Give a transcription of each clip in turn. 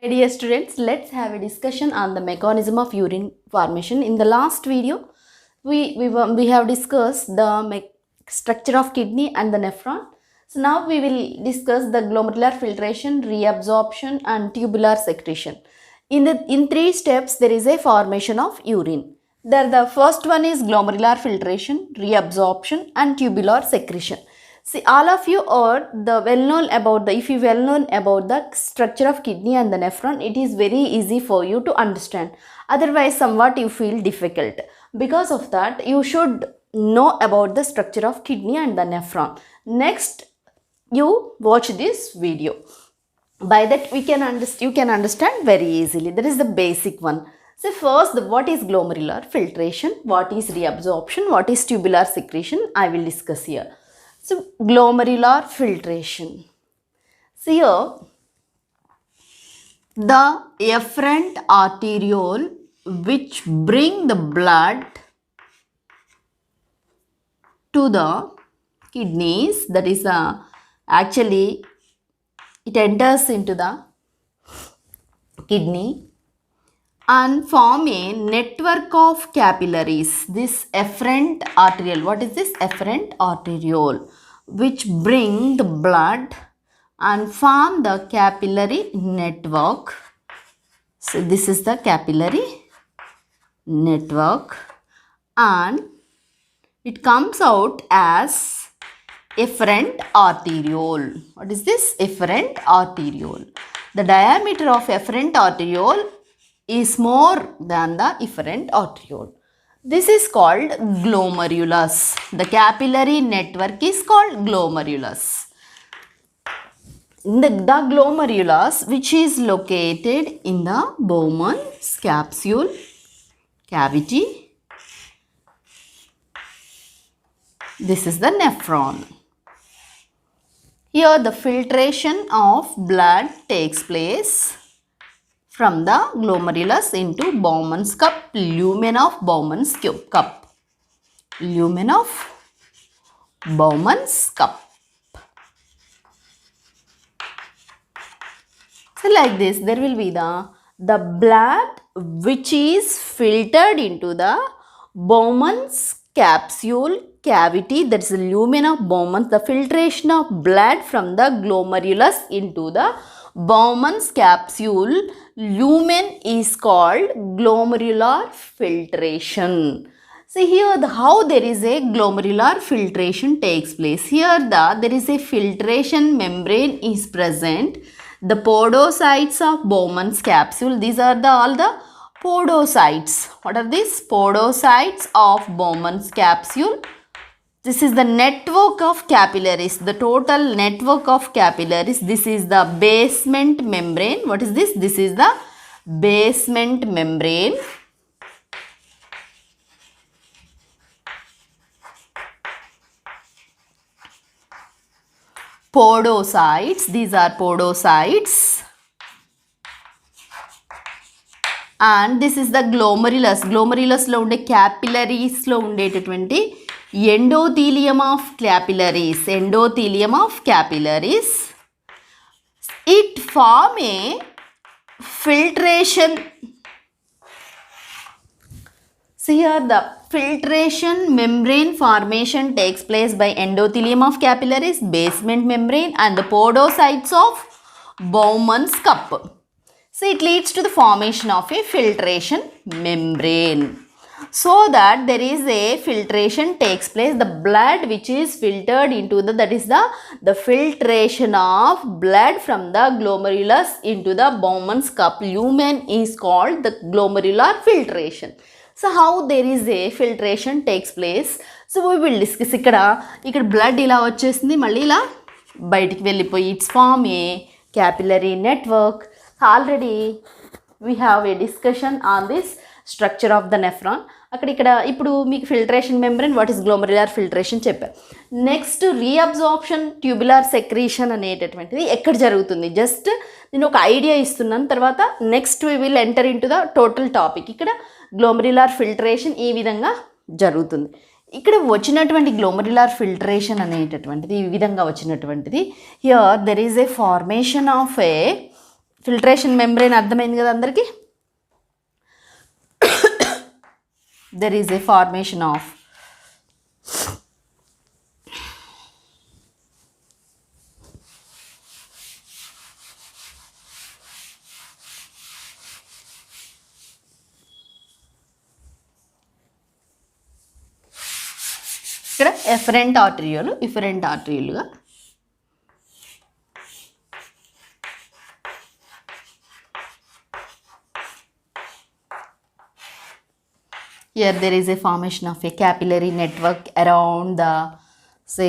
Dear students, let's have a discussion on the mechanism of urine formation. In the last video, we have discussed the structure of kidney and the nephron. So now we will discuss the glomerular filtration, reabsorption and tubular secretion. In three steps, there is a formation of urine. The first one is glomerular filtration, reabsorption and tubular secretion. See, all of you are if you well known about the structure of kidney and the nephron, it is very easy for you to understand. Otherwise, somewhat you feel difficult. Because of that, you should know about the structure of kidney and the nephron. Next, you watch this video. By that, you can understand very easily. That is the basic one. So first, what is glomerular filtration? What is reabsorption? What is tubular secretion? I will discuss here. So, glomerular filtration. See here, the efferent arteriole which bring the blood to the kidneys, that is actually it enters into the kidney and form a network of capillaries. This efferent arteriole, what is this? Efferent arteriole, which bring the blood and form the capillary network. So this is the capillary network and it comes out as efferent arteriole. What is this? Efferent arteriole. The diameter of efferent arteriole is more than the efferent arteriole. This is called glomerulus. The capillary network is called glomerulus. The glomerulus, which is located in the Bowman's capsule cavity. This is the nephron. Here the filtration of blood takes place from the glomerulus into Bowman's cup, lumen of Bowman's cup. Lumen of Bowman's cup. So like this, there will be the blood which is filtered into the Bowman's capsule cavity, that is the lumen of Bowman's. The filtration of blood from the glomerulus into the Bowman's capsule lumen is called glomerular filtration. See here how there is a glomerular filtration takes place. Here there is a filtration membrane is present. The podocytes of Bowman's capsule, these are all the podocytes. What are these? Podocytes of Bowman's capsule. This is the network of capillaries, the total network of capillaries. This is the basement membrane. What is this? This is the basement membrane. Podocytes, these are podocytes. And this is the glomerulus. Glomerulus lo unde capillaries lo undetatuvanti endothelium of capillaries. Endothelium of capillaries. It form a filtration. See here the filtration membrane formation takes place by endothelium of capillaries, basement membrane and the podocytes of Bowman's cup. So it leads to the formation of a filtration membrane. So that there is a filtration takes place, the blood which is filtered into that is the filtration of blood from the glomerulus into the Bowman's cup lumen is called the glomerular filtration. So how there is a filtration takes place? So we will discuss ikkada blood ila vachesindi malli ila bayitiki vellipoyi it's form a capillary network. Already we have a discussion on this structure of the nephron. ఇక్కడ ఇప్పుడు మీకు filtration membrane what is glomerular filtration చెప్పారు. Next reabsorption tubular secretion అనేటటువంటిది ఎక్కడ జరుగుతుంది? Just నేను ఒక idea ఇస్తున్నాను, తర్వాత next we will enter into the total topic. ఇక్కడ గ్లోమెరులర్ ఫిల్ట్రేషన్ ఈ విధంగా జరుగుతుంది. ఇక్కడ వచ్చినటువంటి గ్లోమెరులర్ ఫిల్ట్రేషన్ అనేటటువంటిది ఈ విధంగా వచ్చినటువంటిది. Here there is a formation of a filtration membrane అర్థమైంది కదా అందరికీ. There is a formation of ఇక్కడ ఎఫరెంట్ ఆర్టరియోలు ఇఫరెంట్ ఆర్టరియోలుగా here there is a formation of a capillary network around the say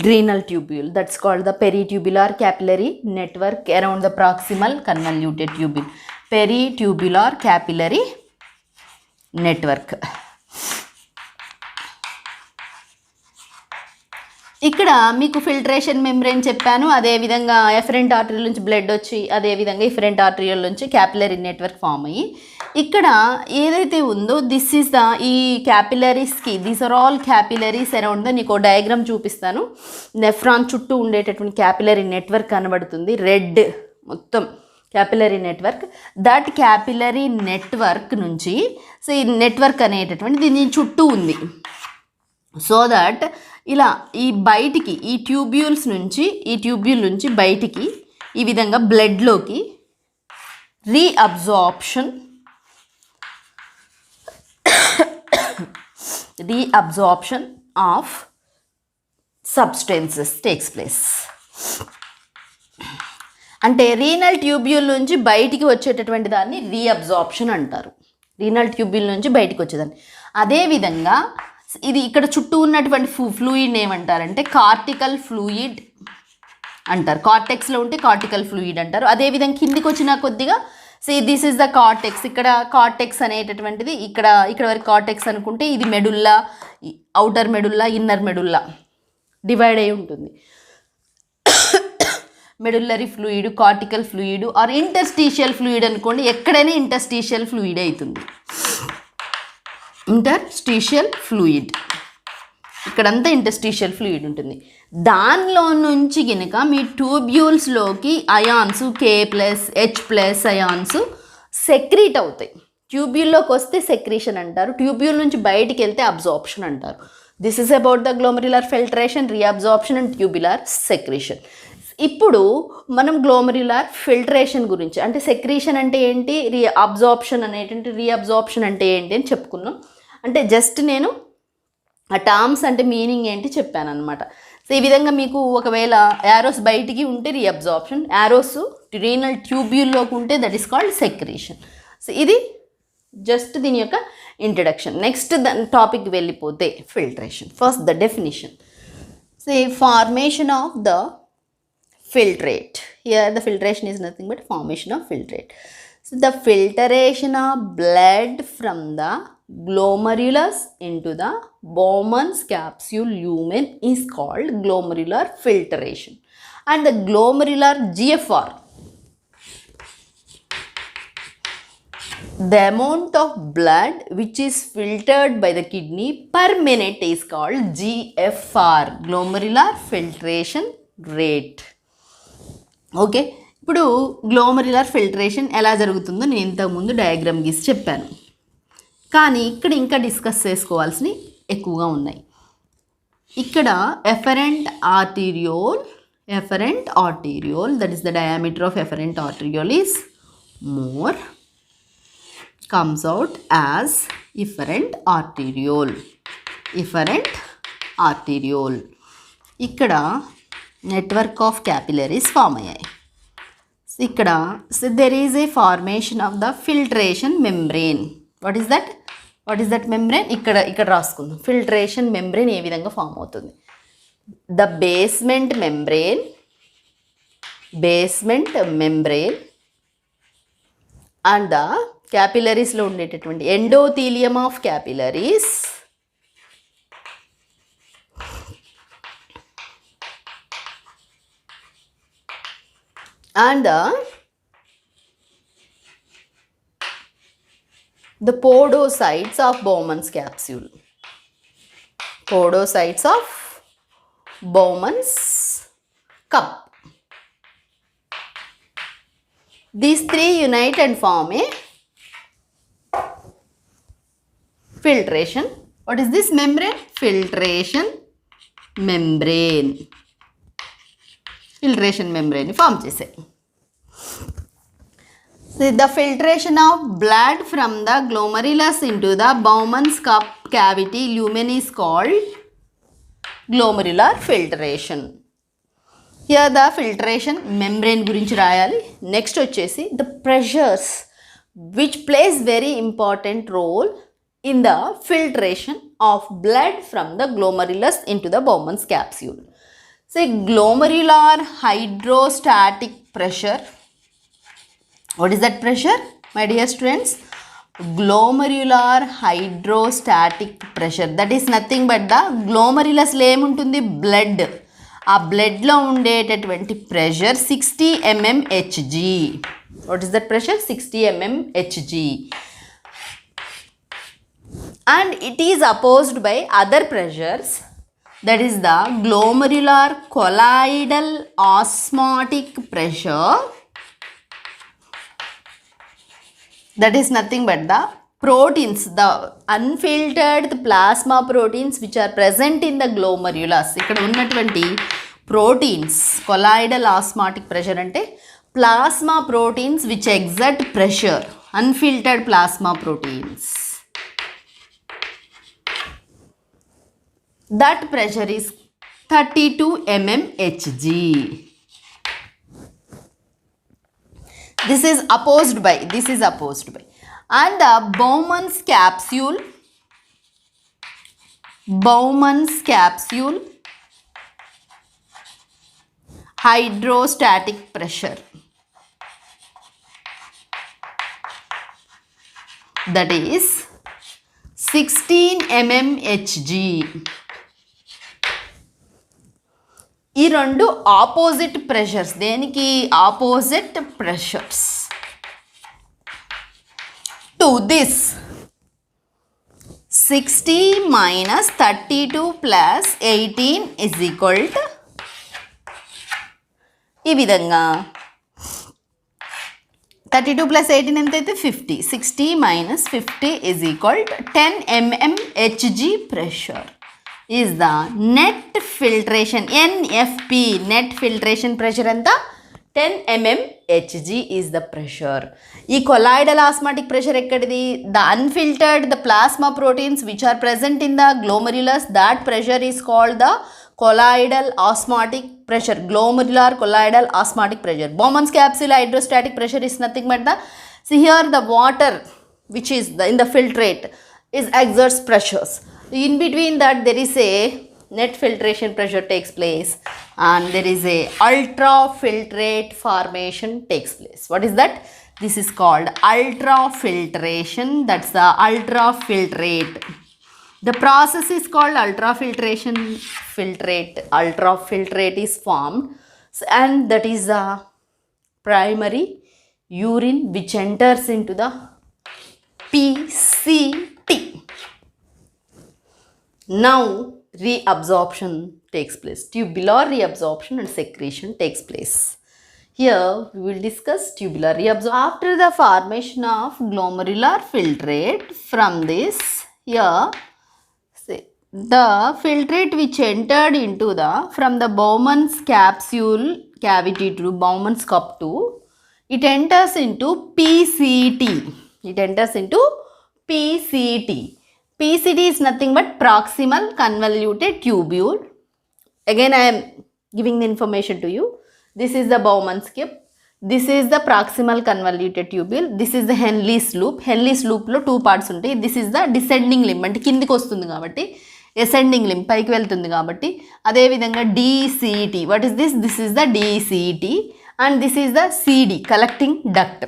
renal tubule, that's called the peritubular capillary network around the proximal convoluted tubule, peritubular capillary network. ఇక్కడ మీకు filtration membrane చెప్పాను, అదేవిధంగా efferent arterial నుంచి blood వచ్చి అదేవిధంగా efferent arterial నుంచి capillary network form అయ్యి ఇక్కడ ఏదైతే ఉందో దిస్ ఈజ్ ద ఈ క్యాపిలరీస్కి these are all capillaries around the నీకు డయాగ్రామ్ చూపిస్తాను. నెఫ్రాన్ చుట్టూ ఉండేటటువంటి క్యాపిలరీ నెట్వర్క్ కనబడుతుంది, రెడ్ మొత్తం capillary network. That capillary network నుంచి సో ఈ నెట్వర్క్ అనేటటువంటి దీని చుట్టూ ఉంది. సో దట్ ఇలా ఈ బయటికి ఈ ట్యూబ్యూల్ నుంచి బయటికి ఈ విధంగా బ్లడ్లోకి reabsorption of substances takes place. అంటే రీనల్ ట్యూబ్యూల్ నుంచి బయటికి వచ్చేటటువంటి దాన్ని రీఅబ్జార్ప్షన్ అంటారు, రీనల్ ట్యూబ్యూల్ నుంచి బయటికి వచ్చేదాన్ని. అదేవిధంగా ఇది ఇక్కడ చుట్టూ ఉన్నటువంటి ఫ్లూయిడ్ ఏమంటారంటే కార్టికల్ ఫ్లూయిడ్ అంటారు, కార్టెక్స్లో ఉంటే కార్టికల్ ఫ్లూయిడ్ అంటారు. అదేవిధంగా కిందికి వచ్చిన కొద్దిగా దిస్ ఈజ్ ద కార్టెక్స్, ఇక్కడ కార్టెక్స్ అనేటటువంటిది ఇక్కడ వరకు కార్టెక్స్ అనుకుంటే ఇది medulla, outer medulla, inner medulla divide అయి ఉంటుంది. Medullary fluid, cortical fluid or interstitial fluid అనుకోండి, ఎక్కడైనా ఇంటర్స్టీషియల్ ఫ్లూయిడ్ అవుతుంది. ఇంటర్స్టీషియల్ ఫ్లూయిడ్ ఇక్కడంతా ఇంటర్స్టీషియల్ ఫ్లూయిడ్ ఉంటుంది. దానిలో నుంచి కనుక మీ ట్యూబ్యూల్స్లోకి అయాన్స్ K+H+ అయాన్స్ సెక్రీట్ అవుతాయి. ట్యూబ్యూల్లోకి వస్తే సెక్రీషన్ అంటారు, ట్యూబ్యూల్ నుంచి బయటికి వెళ్తే అబ్జార్ప్షన్ అంటారు. This is about the glomerular filtration, reabsorption and tubular secretion. ఇప్పుడు మనం గ్లోమెరులర్ ఫిల్ట్రేషన్ గురించి, అంటే సెక్రీషన్ అంటే ఏంటి, రీఅబ్జార్ప్షన్ అంటే ఏంటి అని చెప్పుకున్నాం. అంటే జస్ట్ నేను ఆ టర్మ్స్ అంటే మీనింగ్ ఏంటి చెప్పాను అనమాట. సో ఈ విధంగా మీకు ఒకవేళ యారోస్ బయటికి ఉంటే రీఅబ్జార్ప్షన్, యారోస్ రీనల్ ట్యూబ్యూల్లోకి ఉంటే that is called secretion. So ఇది జస్ట్ దీని యొక్క ఇంట్రడక్షన్. నెక్స్ట్ టాపిక్ వెళ్ళిపోతే filtration. First the definition. So formation of the filtrate. Here the filtration is nothing but formation of filtrate. So the filtration of blood from the glomerulus into the Bowman's capsule lumen is called glomerular filtration. And the glomerular GFR, the amount of blood which is filtered by the kidney per minute is called GFR, glomerular filtration rate. Okay, ఇప్పుడు glomerular filtration ఎలా జరుగుతుందో నేను ఇంతకుముందు diagram గీసి చెప్పాను, కానీ ఇక్కడ ఇంకా డిస్కస్ చేసుకోవాల్సినవి ఎక్కువగా ఉన్నాయి. ఇక్కడ afferent arteriole that is the diameter of afferent arteriole is more, comes out as efferent arteriole. ఇక్కడ నెట్వర్క్ ఆఫ్ క్యాపిలరీస్ ఫామ్ అయ్యాయి. ఇక్కడ there is a formation of the filtration membrane. What is that membrane? ఇక్కడ రాసుకుందాం. Filtration membrane ఏ విధంగా form అవుతుంది? The basement membrane and the క్యాపిలరీస్లో ఉండేటటువంటి endothelium of capillaries and the podocytes of Bowman's capsule. Podocytes of Bowman's cup. These three unite and form a filtration. What is this membrane? Filtration membrane. Filtration membrane form chese. So the filtration of blood from the glomerulus into the Bowman's cup cavity lumen is called glomerular filtration. Here the filtration membrane gurinchi rayali. Next vachesi the pressures which plays very important role in the filtration of blood from the glomerulus into the Bowman's capsule. Say glomerular hydrostatic pressure. What is that pressure, my dear students? Glomerular hydrostatic pressure. That is nothing but the glomerulus lo em untundi blood. ఆ బ్లడ్లో ఉండేటటువంటి pressure 60 mmHg. What is that pressure? 60 mmHg. And it is opposed by other pressures, that is the glomerular colloidal osmotic pressure. That is nothing but the proteins, the unfiltered plasma proteins which are present in the glomerulus. ఇక్కడ ఉన్నటువంటి proteins, colloidal osmotic pressure అంటే plasma proteins which exert pressure, unfiltered plasma proteins. That pressure is 32 mmHg. This is opposed by. And the Bowman's capsule hydrostatic pressure, that is 16 mmHg. ఈ రెండు opposite pressures. దేనికి opposite pressures? To this 60 minus 32 plus 18 is equal to ఈ విధంగా 32 plus 18 ఎంత అయితే 50. 60 minus 50 is equal to 10 mmHg pressure is the net filtration, NFP, net filtration pressure anta 10 mmHg is the pressure. ఈ colloidal osmotic pressure ekkadidi? The unfiltered, the plasma proteins which are present in the glomerulus, that pressure is called the colloidal osmotic pressure, glomerular colloidal osmotic pressure. Bowman's capsule hydrostatic pressure is nothing but the, see here the water which is in the filtrate is exerts pressures. In between that there is a net filtration pressure takes place and there is a ultrafiltrate formation takes place. What is that? This is called ultrafiltration. That's the ultrafiltrate. The process is called ultrafiltration. Ultrafiltrate is formed and that is the primary urine which enters into the PCT. Now reabsorption takes place. Tubular reabsorption and secretion takes place. Here we will discuss tubular reabsorption. After the formation of glomerular filtrate, from this here say the filtrate which entered into the from the Bowman's capsule cavity to Bowman's cup to, it enters into PCT. PCT is nothing but proximal convoluted tubule. Again I am giving the information to you. This is the Bowman's cup. This is the proximal convoluted tubule. This is the Henle's loop. Henle's loop lo two parts ఉంటాయి. This is the descending limb అంటే కిందికి వస్తుంది కాబట్టి ascending limb పైకి వెళ్తుంది కాబట్టి అదే విధంగా DCT. What is this? This is the DCT and this is the CD, collecting duct.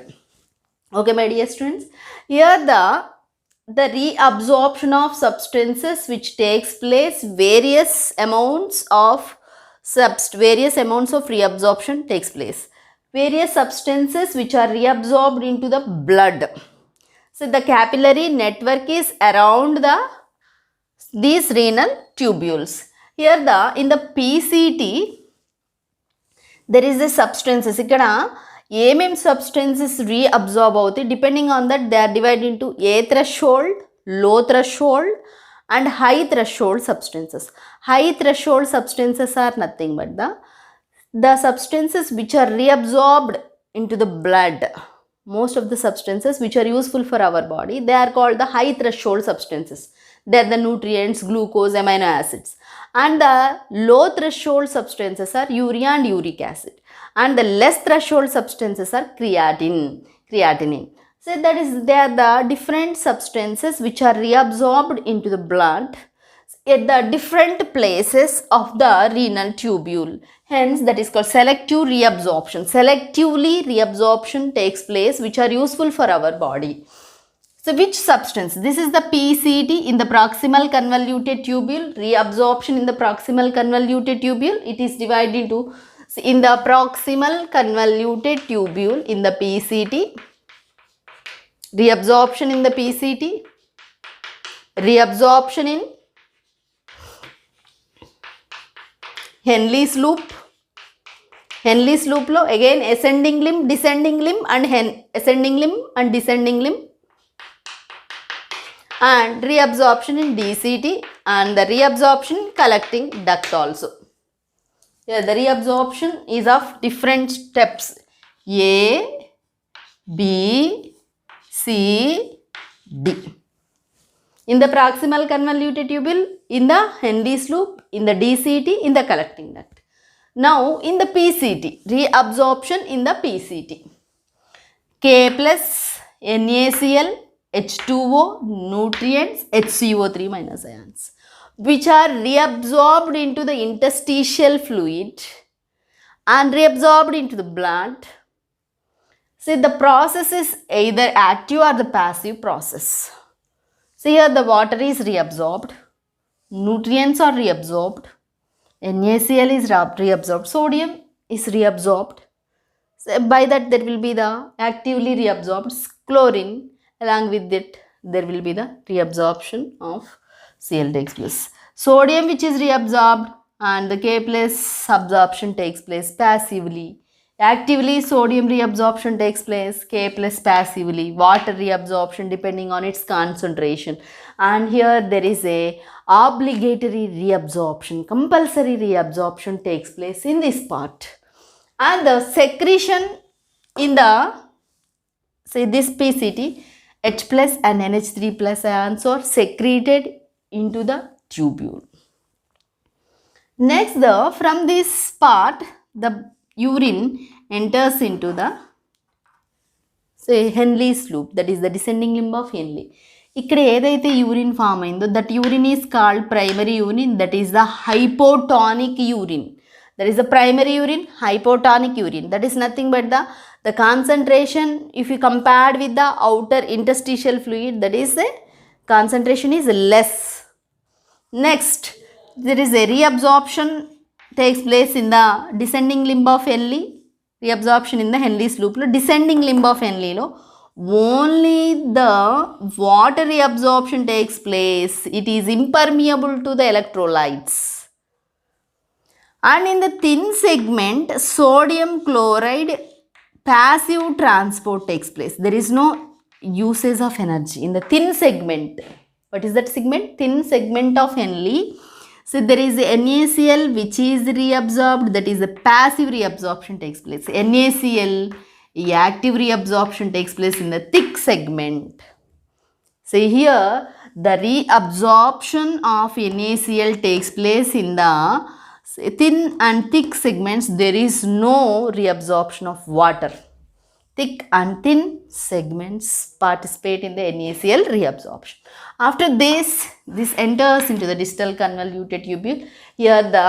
Okay my dear students, here the reabsorption of substances which takes place, various amounts of reabsorption takes place. Various substances which are reabsorbed into the blood. So the capillary network is around these renal tubules. Here in the PCT there is a substances. ikkada ఏమేం substances reabsorb అవుతాయి, depending on that they are divide into a threshold, low threshold and high threshold substances. High threshold substances are nothing but the substances which are reabsorbed into the blood. Most of the substances which are useful for our body, they are called the high threshold substances. They are the nutrients, glucose, amino acids. And the low threshold substances are urea and uric acid. And the less threshold substances are creatinine. So that is, they are the different substances which are reabsorbed into the blood at the different places of the renal tubule. Hence that is called selective reabsorption. Selectively reabsorption takes place which are useful for our body. So which substance? This is the PCT in the proximal convoluted tubule. Reabsorption in the proximal convoluted tubule. It is divided into, in the proximal convoluted tubule in the PCT, reabsorption in the PCT, reabsorption in Henle's loop. Henle's loop lo again ascending limb, descending limb and ascending limb and descending limb, and reabsorption in DCT and the reabsorption collecting duct also. Here the reabsorption is of different steps, A, B, C, D. In the proximal convoluted tubule, in the Henle's loop, in the DCT, in the collecting duct. Now in the PCT, reabsorption in the PCT. K plus NaCl, H2O, nutrients, HCO3 minus ions, which are reabsorbed into the interstitial fluid and reabsorbed into the blood. See, the process is either active or the passive process. See, here the water is reabsorbed, nutrients are reabsorbed, NaCl is reabsorbed, sodium is reabsorbed. So by that there will be the actively reabsorbed chlorine, along with it there will be the reabsorption of Cl takes place. Sodium which is reabsorbed and the K plus absorption takes place passively. Actively sodium reabsorption takes place, K plus passively, water reabsorption depending on its concentration. And here there is a obligatory reabsorption, compulsory reabsorption takes place in this part. And the secretion in the, say this PCT, H plus and NH3 plus ions are secreted into the tubule. Next, from this part, the urine enters into the, say, Henle's loop, that is the descending limb of Henle. ఇక్కడ ఏదైతే urine form అయిందో that urine is called primary urine, that is the hypotonic urine. That is the primary urine, hypotonic urine. That is nothing but the concentration, if you compared with the outer interstitial fluid, that is the concentration is less. Next, there is a reabsorption takes place in the descending limb of Henle. Reabsorption in the Henle's loop. Descending limb of Henle, only the water reabsorption takes place. It is impermeable to the electrolytes. And in the thin segment, sodium chloride passive transport takes place. There is no usage of energy in the thin segment. What is that segment? Thin segment of Henle. So there is NaCl which is reabsorbed, that is the passive reabsorption takes place. NaCl, active reabsorption takes place in the thick segment. So here the reabsorption of NaCl takes place in the thin and thick segments. There is no reabsorption of water. Thick and thin segments participate in the NaCl reabsorption. After this enters into the distal convoluted tubule. Here the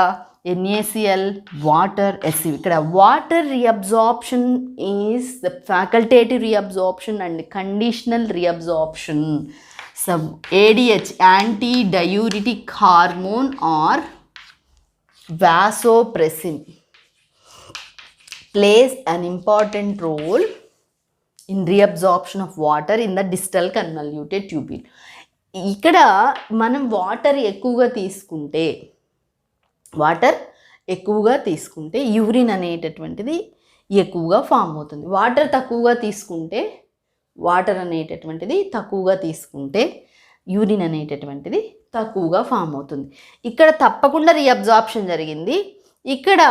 NaCl, water, HCl. Ikkada water reabsorption is the facultative reabsorption and conditional reabsorption. So ADH, antidiuretic hormone or vasopressin, plays an important role in reabsorption of water in the distal convoluted tubule. ఇక్కడ మనం water ఎక్కువగా తీసుకుంటే urine అనేటటువంటిది ఎక్కువగా form అవుతుంది. Water తక్కువగా తీసుకుంటే, water అనేటటువంటిది తక్కువగా తీసుకుంటే యూరిన్ అనేటటువంటిది తక్కువగా ఫామ్ అవుతుంది. ఇక్కడ తప్పకుండా రీఅబ్జార్ప్షన్ జరిగింది. ఇక్కడ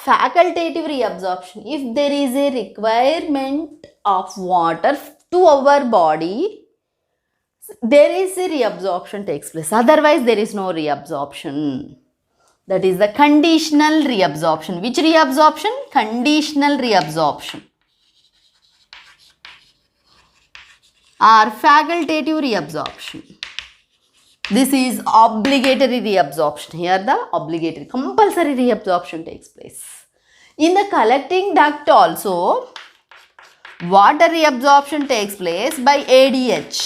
facultative reabsorption. If there is A requirement of water to our body, there is a reabsorption takes place. Otherwise there is no reabsorption. That is the conditional reabsorption. Which reabsorption? Conditional reabsorption or facultative reabsorption. This is obligatory reabsorption. Here the obligatory, compulsory reabsorption takes place. In the collecting duct also, water reabsorption takes place by ADH,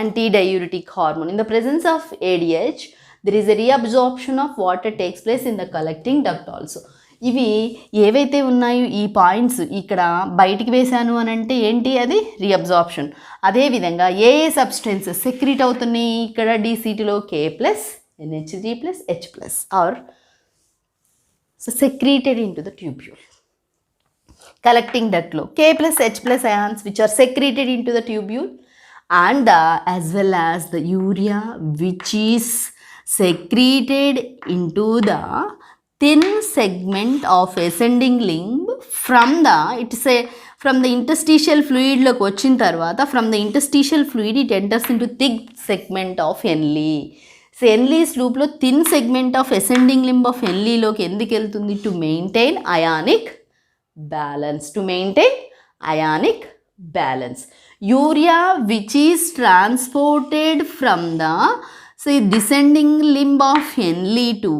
antidiuretic hormone. In the presence of ADH, there is a reabsorption of water takes place in the collecting duct also. ఇవి ఏవైతే ఉన్నాయో ఈ points ఇక్కడ బయటికి వేశాను అని అంటే ఏంటి, అది రీఅబ్జార్ప్షన్. అదేవిధంగా ఏ సబ్స్టెన్సెస్ సెక్రీట్ అవుతున్నాయి ఇక్కడ డీసీటీలో K+, NH3+, H+ are secreted into the tubule. Collecting duct లో K+, H+ ions which are secreted into the tubule, and as well as the urea which is secreted into the thin segment of ascending limb from the interstitial fluid లోకి వచ్చిన తర్వాత from the interstitial fluid it enters into thick segment of Henle. So Henle's లూప్లో thin segment of ascending limb of ఎన్లీలోకి ఎందుకు వెళ్తుంది? To maintain ionic balance. Urea which is transported from the descending limb of Henle to,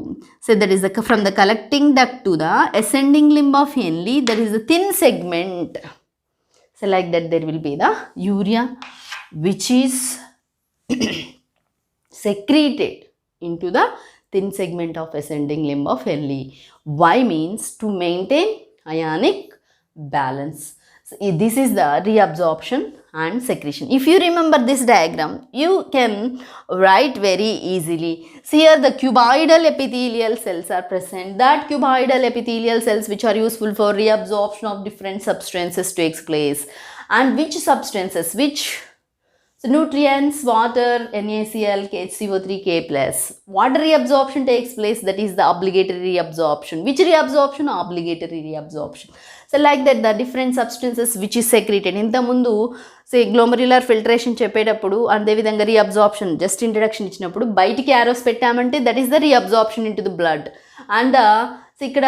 that is from the collecting duct to the ascending limb of Henle, there is a thin segment. So like that there will be the urea which is secreted into the thin segment of ascending limb of Henle. Why means to maintain ionic balance. So this is the reabsorption and secretion. If you remember this diagram, you can write very easily. See here the cuboidal epithelial cells are present. That cuboidal epithelial cells which are useful for reabsorption of different substances takes place. And which substances? So nutrients, water, NaCl, HCO3, K+. Water reabsorption takes place, that is the obligatory reabsorption. Which reabsorption? Obligatory reabsorption. So like that the different substances which is secreted. ఇంత ముందు glomerular filtration చెప్పేటప్పుడు అదే విధంగా reabsorption just introduction ఇచ్చినప్పుడు బయటికి arrows పెట్టామంటే that is the reabsorption into the blood. And ఇక్కడ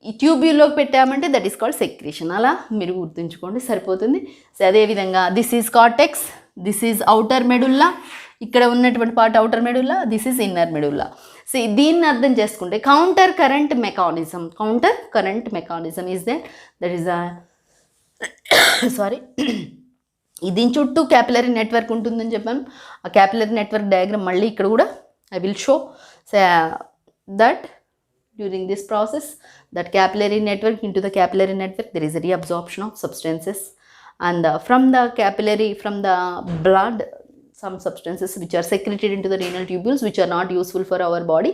ఈ ట్యూబ్యూల్లోకి పెట్టామంటే దట్ ఈస్ కాల్డ్ సెక్రీషన్. అలా మీరు గుర్తుంచుకోండి సరిపోతుంది. సో అదేవిధంగా this is cortex, this is outer medulla, ఇక్కడ ఉన్నటువంటి part outer medulla, this is inner medulla. So దీన్ని అర్థం చేసుకుంటే counter current mechanism is that is దీని చుట్టూ క్యాపిలరీ నెట్వర్క్ ఉంటుందని చెప్పాను. ఆ క్యాపిలరీ నెట్వర్క్ డయాగ్రామ్ మళ్ళీ ఇక్కడ కూడా I will show. So that during this process, that capillary network into the capillary network, there is a reabsorption of substances, and from the blood, some substances which are secreted into the renal tubules which are not useful for our body.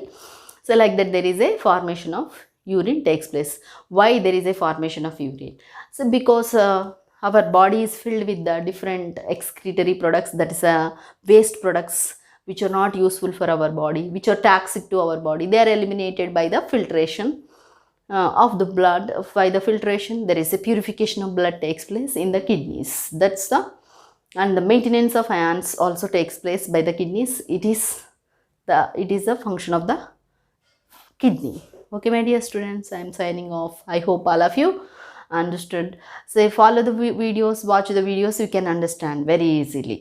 So like that there is a formation of urine takes place. Why there is a formation of urine? So because our body is filled with the different excretory products, that is waste products which are not useful for our body, which are toxic to our body. They are eliminated by the filtration of the blood. By the filtration, there is a purification of blood takes place in the kidneys. And the maintenance of ions also takes place by the kidneys. It is a function of the kidney. Okay, my dear students, I am signing off. I hope all of you understood. So follow the videos, watch the videos, you can understand very easily.